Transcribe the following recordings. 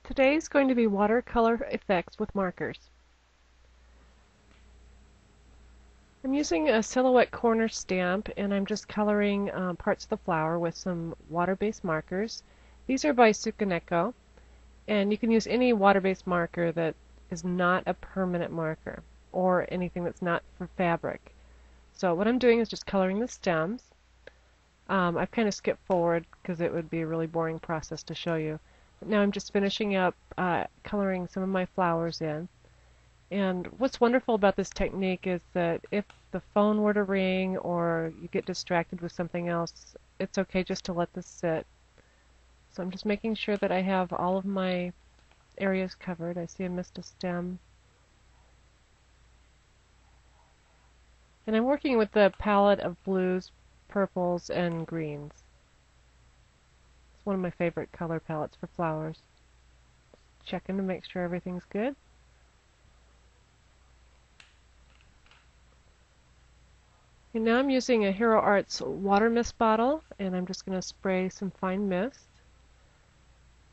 Today is going to be watercolor effects with markers. I'm using a silhouette corner stamp and I'm just coloring parts of the flower with some water-based markers. These are by Sukaneko, and you can use any water-based marker that is not a permanent marker or anything that's not for fabric. So what I'm doing is just coloring the stems. I've kind of skipped forward because it would be a really boring process to show you. But now I'm just finishing up coloring some of my flowers in. And what's wonderful about this technique is that if the phone were to ring or you get distracted with something else, it's okay just to let this sit. So I'm just making sure that I have all of my areas covered. I see I missed a stem. And I'm working with the palette of blues, purples, and greens. It's one of my favorite color palettes for flowers. Checking to make sure everything's good. And now I'm using a Hero Arts water mist bottle, and I'm just going to spray some fine mist.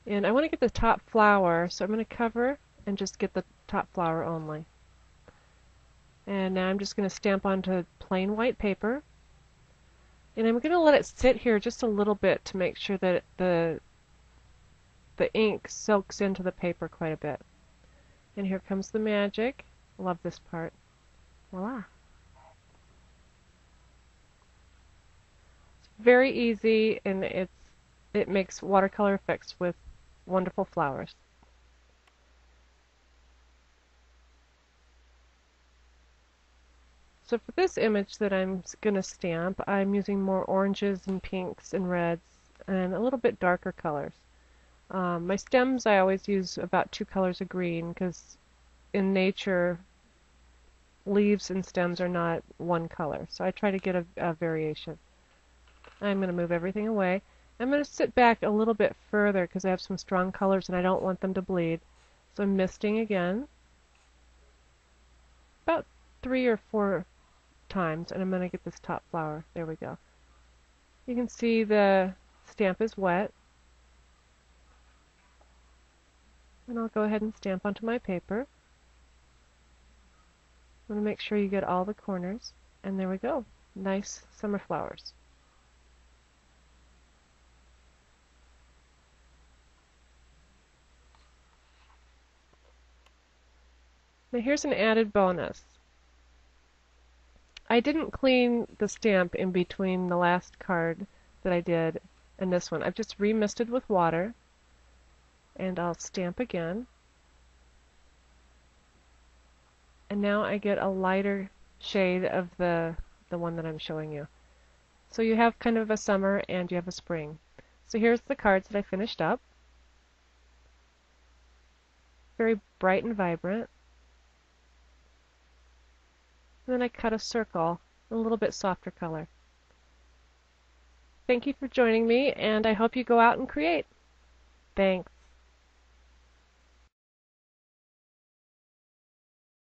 And I want to get the top flower, so I'm going to cover and just get the top flower only. And now I'm just going to stamp onto plain white paper. And I'm going to let it sit here just a little bit to make sure that the ink soaks into the paper quite a bit. And here comes the magic. Love this part. Voila. Very easy, and it makes watercolor effects with wonderful flowers. So for this image that I'm going to stamp, I'm using more oranges and pinks and reds and a little bit darker colors. My stems I always use about 2 colors of green because in nature leaves and stems are not one color, so I try to get a variation. I'm going to move everything away. I'm going to sit back a little bit further because I have some strong colors and I don't want them to bleed. So I'm misting again, about 3 or 4 times, and I'm going to get this top flower. There we go. You can see the stamp is wet. And I'll go ahead and stamp onto my paper. I'm going to make sure you get all the corners. And there we go. Nice summer flowers. Now here's an added bonus. I didn't clean the stamp in between the last card that I did and this one. I've just remisted with water. And I'll stamp again. And now I get a lighter shade of the one that I'm showing you. So you have kind of a summer and you have a spring. So here's the cards that I finished up. Very bright and vibrant. And then I cut a circle, a little bit softer color. Thank you for joining me, and I hope you go out and create. Thanks.